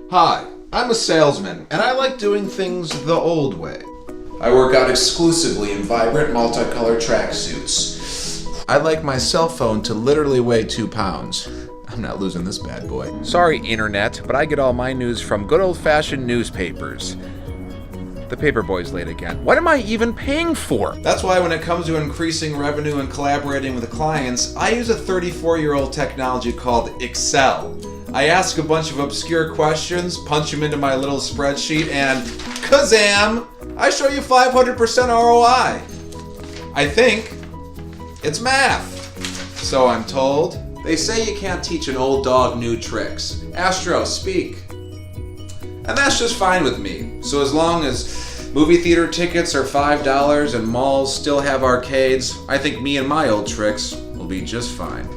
Hi, I'm a salesman, and I like doing things the old way. I work out exclusively in vibrant, multicolored tracksuits. I like my cell phone to literally weigh 2 pounds. I'm not losing this bad boy. Sorry, Internet, but I get all my news from good old-fashioned newspapers. The paperboy's late again. What am I even paying for? That's why when it comes to increasing revenue and collaborating with clients, I use a 34-year-old technology called Excel. I ask a bunch of obscure questions, punch them into my little spreadsheet, and kazam! I show you 500% ROI. I think it's math. So I'm told. They say you can't teach an old dog new tricks. Astro, speak. And that's just fine with me. So as long as movie theater tickets are $5 and malls still have arcades, I think me and my old tricks will be just fine.